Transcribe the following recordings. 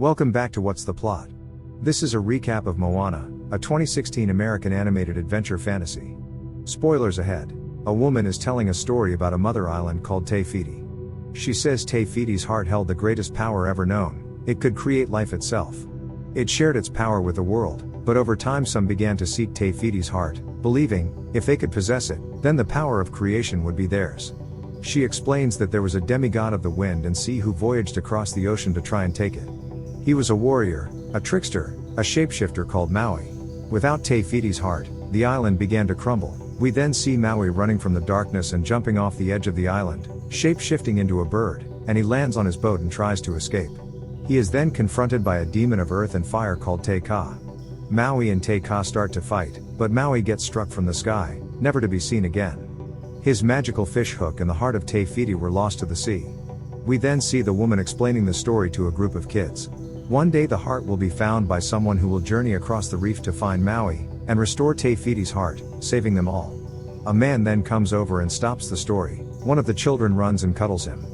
Welcome back to What's the Plot? This is a recap of Moana, a 2016 American animated adventure fantasy. Spoilers ahead. A woman is telling a story about a mother island called Te Fiti. She says Te Fiti's heart held the greatest power ever known. It could create life itself. It shared its power with the world, but over time some began to seek Te Fiti's heart, believing, if they could possess it, then the power of creation would be theirs. She explains that there was a demigod of the wind and sea who voyaged across the ocean to try and take it. He was a warrior, a trickster, a shapeshifter called Maui. Without Te Fiti's heart, the island began to crumble. We then see Maui running from the darkness and jumping off the edge of the island, shape-shifting into a bird, and he lands on his boat and tries to escape. He is then confronted by a demon of earth and fire called Te Ka. Maui and Te Ka start to fight, but Maui gets struck from the sky, never to be seen again. His magical fish hook and the heart of Te Fiti were lost to the sea. We then see the woman explaining the story to a group of kids. One day the heart will be found by someone who will journey across the reef to find Maui, and restore Te Fiti's heart, saving them all. A man then comes over and stops the story. One of the children runs and cuddles him.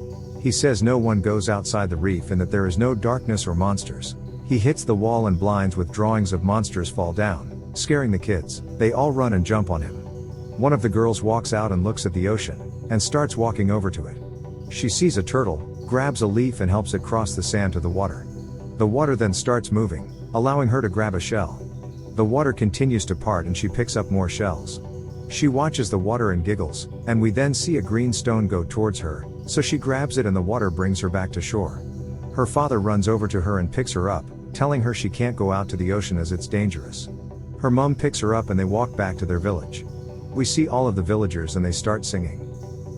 He says no one goes outside the reef and that there is no darkness or monsters. He hits the wall and blinds with drawings of monsters fall down, scaring the kids. They all run and jump on him. One of the girls walks out and looks at the ocean, and starts walking over to it. She sees a turtle, grabs a leaf and helps it cross the sand to the water. The water then starts moving, allowing her to grab a shell. The water continues to part and she picks up more shells. She watches the water and giggles, and we then see a green stone go towards her, so she grabs it and the water brings her back to shore. Her father runs over to her and picks her up, telling her she can't go out to the ocean as it's dangerous. Her mom picks her up and they walk back to their village. We see all of the villagers and they start singing.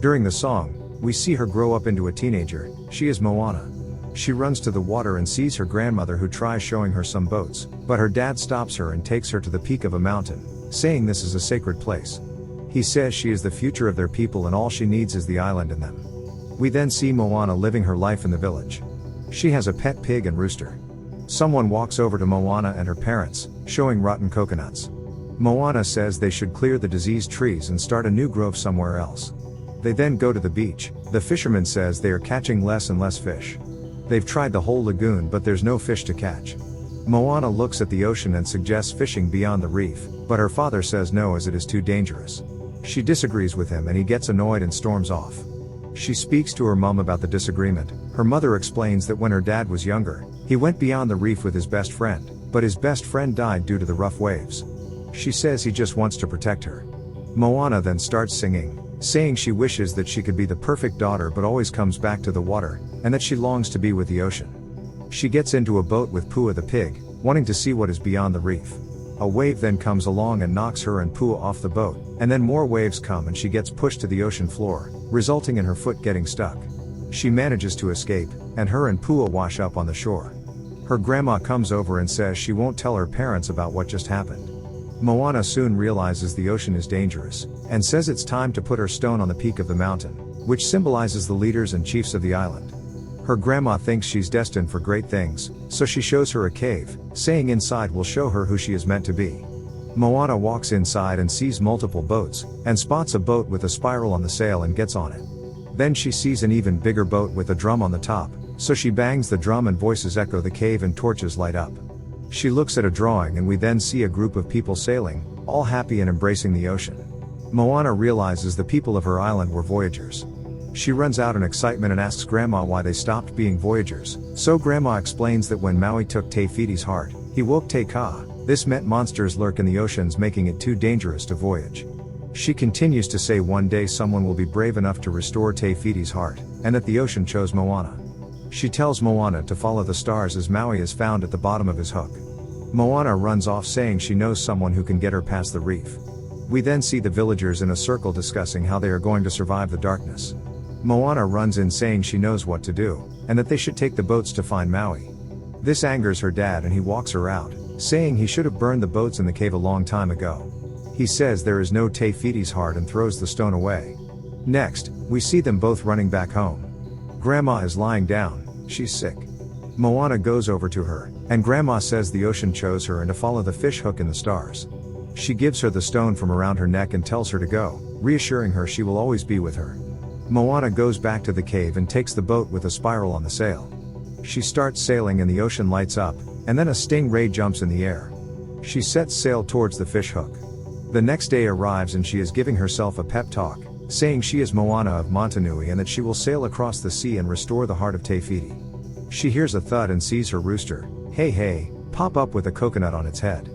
During the song, we see her grow up into a teenager. She is Moana. She runs to the water and sees her grandmother who tries showing her some boats, but her dad stops her and takes her to the peak of a mountain, saying this is a sacred place. He says she is the future of their people and all she needs is the island and them. We then see Moana living her life in the village. She has a pet pig and rooster. Someone walks over to Moana and her parents, showing rotten coconuts. Moana says they should clear the diseased trees and start a new grove somewhere else. They then go to the beach. The fisherman says they are catching less and less fish. They've tried the whole lagoon but there's no fish to catch. Moana looks at the ocean and suggests fishing beyond the reef, but her father says no as it is too dangerous. She disagrees with him and he gets annoyed and storms off. She speaks to her mom about the disagreement. Her mother explains that when her dad was younger, he went beyond the reef with his best friend, but his best friend died due to the rough waves. She says he just wants to protect her. Moana then starts singing, saying she wishes that she could be the perfect daughter but always comes back to the water, and that she longs to be with the ocean. She gets into a boat with Pua the pig, wanting to see what is beyond the reef. A wave then comes along and knocks her and Pua off the boat, and then more waves come and she gets pushed to the ocean floor, resulting in her foot getting stuck. She manages to escape, and her and Pua wash up on the shore. Her grandma comes over and says she won't tell her parents about what just happened. Moana soon realizes the ocean is dangerous, and says it's time to put her stone on the peak of the mountain, which symbolizes the leaders and chiefs of the island. Her grandma thinks she's destined for great things, so she shows her a cave, saying inside will show her who she is meant to be. Moana walks inside and sees multiple boats, and spots a boat with a spiral on the sail and gets on it. Then she sees an even bigger boat with a drum on the top, so she bangs the drum and voices echo the cave and torches light up. She looks at a drawing and we then see a group of people sailing, all happy and embracing the ocean. Moana realizes the people of her island were voyagers. She runs out in excitement and asks Grandma why they stopped being voyagers, so Grandma explains that when Maui took Te Fiti's heart, he woke Te Ka. This meant monsters lurk in the oceans, making it too dangerous to voyage. She continues to say one day someone will be brave enough to restore Te Fiti's heart, and that the ocean chose Moana. She tells Moana to follow the stars as Maui is found at the bottom of his hook. Moana runs off saying she knows someone who can get her past the reef. We then see the villagers in a circle discussing how they are going to survive the darkness. Moana runs in saying she knows what to do, and that they should take the boats to find Maui. This angers her dad and he walks her out, saying he should have burned the boats in the cave a long time ago. He says there is no Te Fiti's heart and throws the stone away. Next, we see them both running back home. Grandma is lying down, she's sick. Moana goes over to her, and Grandma says the ocean chose her and to follow the fish hook in the stars. She gives her the stone from around her neck and tells her to go, reassuring her she will always be with her. Moana goes back to the cave and takes the boat with a spiral on the sail. She starts sailing and the ocean lights up, and then a stingray jumps in the air. She sets sail towards the fish hook. The next day arrives and she is giving herself a pep talk, saying she is Moana of Montanui and that she will sail across the sea and restore the heart of Te Fiti. She hears a thud and sees her rooster, hey hey, pop up with a coconut on its head.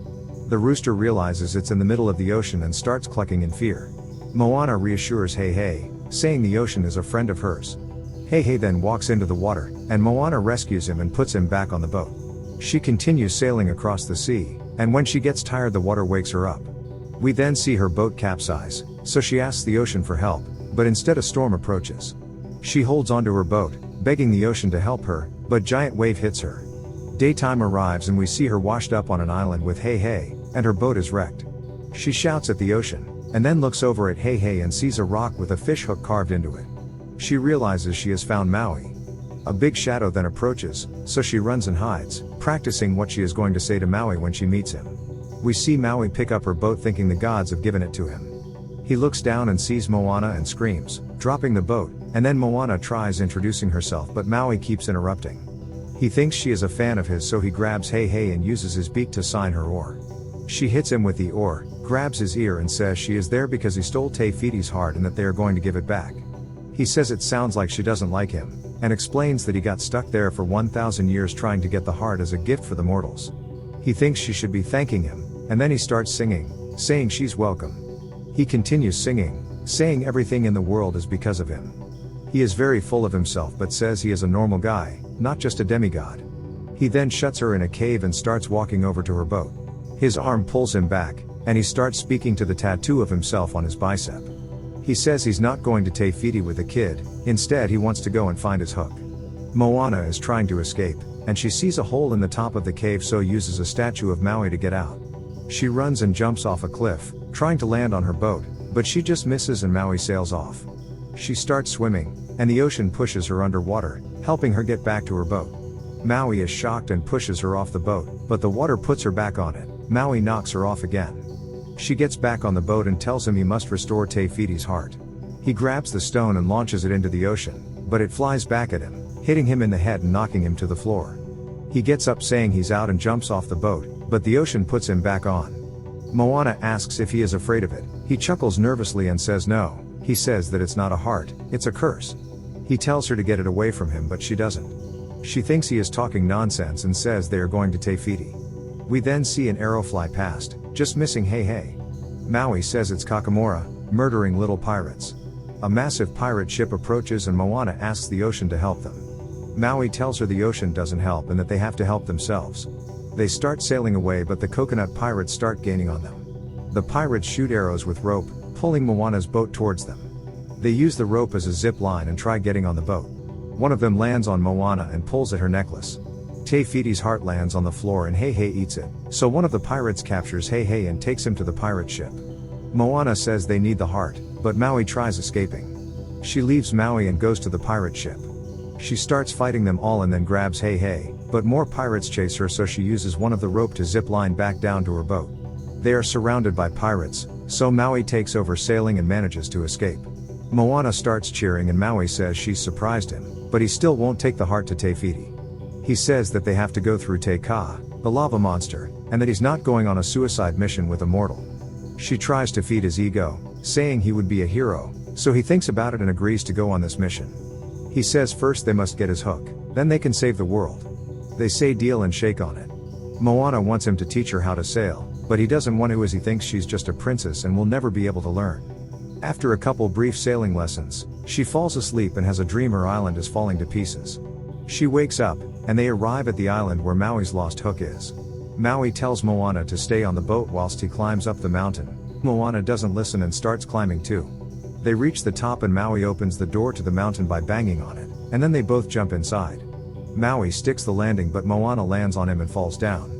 The rooster realizes it's in the middle of the ocean and starts clucking in fear. Moana reassures Hey Hey, saying the ocean is a friend of hers. Hey Hey then walks into the water, and Moana rescues him and puts him back on the boat. She continues sailing across the sea, and when she gets tired the water wakes her up. We then see her boat capsize, so she asks the ocean for help, but instead a storm approaches. She holds onto her boat, begging the ocean to help her, but giant wave hits her. Daytime arrives and we see her washed up on an island with Hey Hey, and her boat is wrecked. She shouts at the ocean, and then looks over at Hey Hey and sees a rock with a fish hook carved into it. She realizes she has found Maui. A big shadow then approaches, so she runs and hides, practicing what she is going to say to Maui when she meets him. We see Maui pick up her boat thinking the gods have given it to him. He looks down and sees Moana and screams, dropping the boat, and then Moana tries introducing herself but Maui keeps interrupting. He thinks she is a fan of his so he grabs Hey Hey and uses his beak to sign her oar. She hits him with the oar, grabs his ear and says she is there because he stole Te Fiti's heart and that they are going to give it back. He says it sounds like she doesn't like him, and explains that he got stuck there for 1,000 years trying to get the heart as a gift for the mortals. He thinks she should be thanking him, and then he starts singing, saying she's welcome. He continues singing, saying everything in the world is because of him. He is very full of himself but says he is a normal guy, not just a demigod. He then shuts her in a cave and starts walking over to her boat. His arm pulls him back, and he starts speaking to the tattoo of himself on his bicep. He says he's not going to Te Fiti with the kid, instead he wants to go and find his hook. Moana is trying to escape, and she sees a hole in the top of the cave so uses a statue of Maui to get out. She runs and jumps off a cliff, trying to land on her boat, but she just misses and Maui sails off. She starts swimming, and the ocean pushes her underwater, helping her get back to her boat. Maui is shocked and pushes her off the boat, but the water puts her back on it. Maui knocks her off again. She gets back on the boat and tells him he must restore Te Fiti's heart. He grabs the stone and launches it into the ocean, but it flies back at him, hitting him in the head and knocking him to the floor. He gets up saying he's out and jumps off the boat, but the ocean puts him back on. Moana asks if he is afraid of it. He chuckles nervously and says no. He says that it's not a heart, it's a curse. He tells her to get it away from him but she doesn't. She thinks he is talking nonsense and says they are going to Te Fiti. We then see an arrow fly past, just missing Hey Hey. Maui says it's Kakamora, murdering little pirates. A massive pirate ship approaches and Moana asks the ocean to help them. Maui tells her the ocean doesn't help and that they have to help themselves. They start sailing away but the coconut pirates start gaining on them. The pirates shoot arrows with rope, pulling Moana's boat towards them. They use the rope as a zip line and try getting on the boat. One of them lands on Moana and pulls at her necklace. Te Fiti's heart lands on the floor and Hey Hey eats it, so one of the pirates captures Hey Hey and takes him to the pirate ship. Moana says they need the heart, but Maui tries escaping. She leaves Maui and goes to the pirate ship. She starts fighting them all and then grabs Hey Hey, but more pirates chase her so she uses one of the rope to zip line back down to her boat. They are surrounded by pirates, so Maui takes over sailing and manages to escape. Moana starts cheering and Maui says she's surprised him, but he still won't take the heart to Te Fiti. He says that they have to go through Te Ka, the lava monster, and that he's not going on a suicide mission with a mortal. She tries to feed his ego, saying he would be a hero, so he thinks about it and agrees to go on this mission. He says first they must get his hook, then they can save the world. They say deal and shake on it. Moana wants him to teach her how to sail, but he doesn't want to as he thinks she's just a princess and will never be able to learn. After a couple brief sailing lessons, she falls asleep and has a dream her island is falling to pieces. She wakes up, and they arrive at the island where Maui's lost hook is. Maui tells Moana to stay on the boat whilst he climbs up the mountain. Moana doesn't listen and starts climbing too. They reach the top and Maui opens the door to the mountain by banging on it, and then they both jump inside. Maui sticks the landing but Moana lands on him and falls down.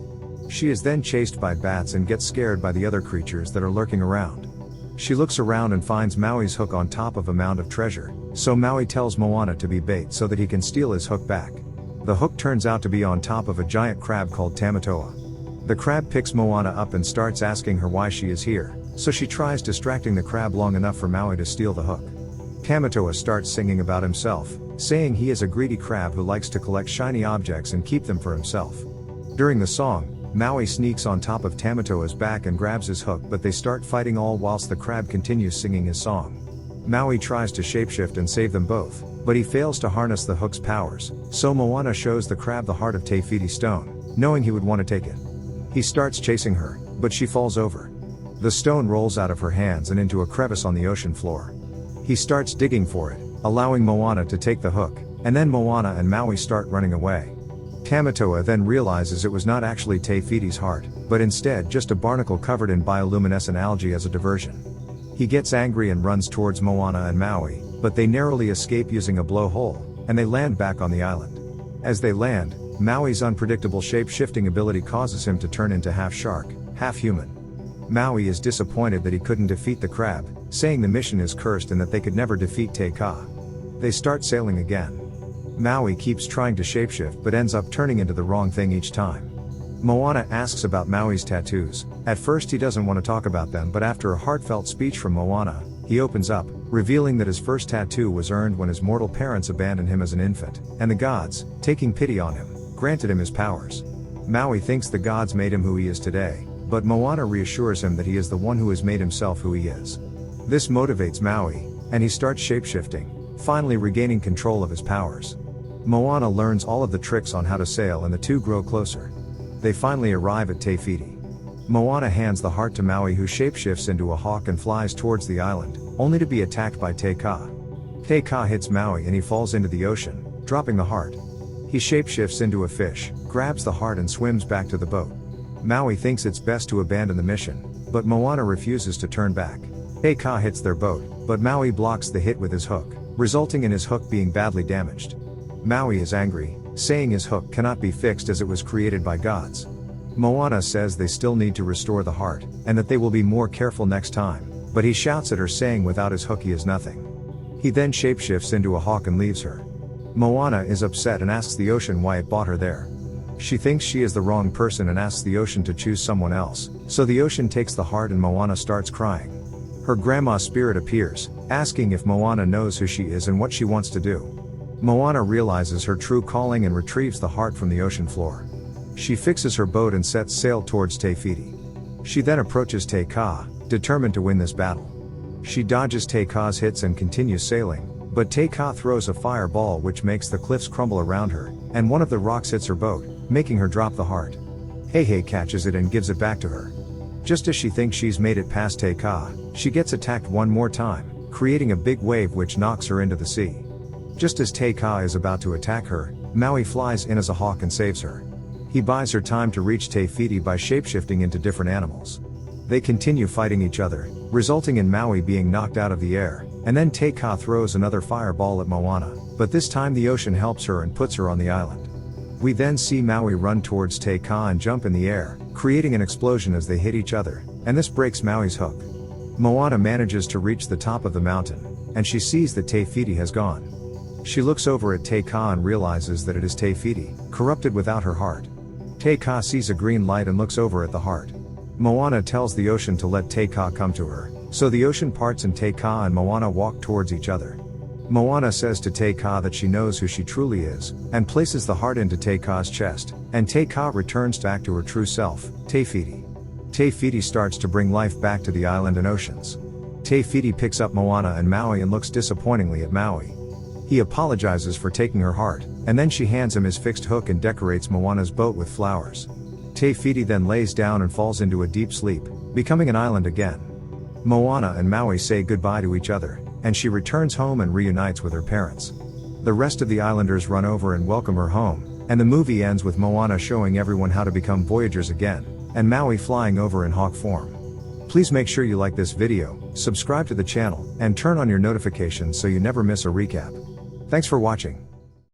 She is then chased by bats and gets scared by the other creatures that are lurking around. She looks around and finds Maui's hook on top of a mound of treasure, so Maui tells Moana to be bait so that he can steal his hook back. The hook turns out to be on top of a giant crab called Tamatoa. The crab picks Moana up and starts asking her why she is here, so she tries distracting the crab long enough for Maui to steal the hook. Tamatoa starts singing about himself, saying he is a greedy crab who likes to collect shiny objects and keep them for himself. During the song, Maui sneaks on top of Tamatoa's back and grabs his hook, but they start fighting all whilst the crab continues singing his song. Maui tries to shapeshift and save them both, but he fails to harness the hook's powers, so Moana shows the crab the heart of Te Fiti stone, knowing he would want to take it. He starts chasing her, but she falls over. The stone rolls out of her hands and into a crevice on the ocean floor. He starts digging for it, allowing Moana to take the hook, and then Moana and Maui start running away. Tamatoa then realizes it was not actually Te Fiti's heart, but instead just a barnacle covered in bioluminescent algae as a diversion. He gets angry and runs towards Moana and Maui, but they narrowly escape using a blowhole, and they land back on the island. As they land, Maui's unpredictable shape-shifting ability causes him to turn into half shark, half human. Maui is disappointed that he couldn't defeat the crab, saying the mission is cursed and that they could never defeat Te Ka. They start sailing again. Maui keeps trying to shapeshift but ends up turning into the wrong thing each time. Moana asks about Maui's tattoos. At first he doesn't want to talk about them, but after a heartfelt speech from Moana, he opens up, revealing that his first tattoo was earned when his mortal parents abandoned him as an infant, and the gods, taking pity on him, granted him his powers. Maui thinks the gods made him who he is today, but Moana reassures him that he is the one who has made himself who he is. This motivates Maui, and he starts shapeshifting, finally regaining control of his powers. Moana learns all of the tricks on how to sail and the two grow closer. They finally arrive at Te Fiti. Moana hands the heart to Maui, who shapeshifts into a hawk and flies towards the island, only to be attacked by Te Ka. Te Ka hits Maui and he falls into the ocean, dropping the heart. He shapeshifts into a fish, grabs the heart and swims back to the boat. Maui thinks it's best to abandon the mission, but Moana refuses to turn back. Te Ka hits their boat, but Maui blocks the hit with his hook, resulting in his hook being badly damaged. Maui is angry, saying his hook cannot be fixed as it was created by gods. Moana says they still need to restore the heart, and that they will be more careful next time, but he shouts at her, saying without his hook he is nothing. He then shapeshifts into a hawk and leaves her. Moana is upset and asks the ocean why it brought her there. She thinks she is the wrong person and asks the ocean to choose someone else, so the ocean takes the heart and Moana starts crying. Her grandma's spirit appears, asking if Moana knows who she is and what she wants to do. Moana realizes her true calling and retrieves the heart from the ocean floor. She fixes her boat and sets sail towards Te Fiti. She then approaches Te Ka, determined to win this battle. She dodges Te Ka's hits and continues sailing, but Te Ka throws a fireball which makes the cliffs crumble around her, and one of the rocks hits her boat, making her drop the heart. Heihei catches it and gives it back to her. Just as she thinks she's made it past Te Ka, she gets attacked one more time, creating a big wave which knocks her into the sea. Just as Te Ka is about to attack her, Maui flies in as a hawk and saves her. He buys her time to reach Te Fiti by shapeshifting into different animals. They continue fighting each other, resulting in Maui being knocked out of the air, and then Te Ka throws another fireball at Moana, but this time the ocean helps her and puts her on the island. We then see Maui run towards Te Ka and jump in the air, creating an explosion as they hit each other, and this breaks Maui's hook. Moana manages to reach the top of the mountain, and she sees that Te Fiti has gone. She looks over at Te Ka and realizes that it is Te Fiti, corrupted without her heart. Te Ka sees a green light and looks over at the heart. Moana tells the ocean to let Te Ka come to her, so the ocean parts and Te Ka and Moana walk towards each other. Moana says to Te Ka that she knows who she truly is, and places the heart into Te Ka's chest, and Te Ka returns back to her true self, Te Fiti. Te Fiti starts to bring life back to the island and oceans. Te Fiti picks up Moana and Maui and looks disappointingly at Maui. He apologizes for taking her heart, and then she hands him his fixed hook and decorates Moana's boat with flowers. Te Fiti then lays down and falls into a deep sleep, becoming an island again. Moana and Maui say goodbye to each other, and she returns home and reunites with her parents. The rest of the islanders run over and welcome her home, and the movie ends with Moana showing everyone how to become voyagers again, and Maui flying over in hawk form. Please make sure you like this video, subscribe to the channel, and turn on your notifications so you never miss a recap. Thanks for watching.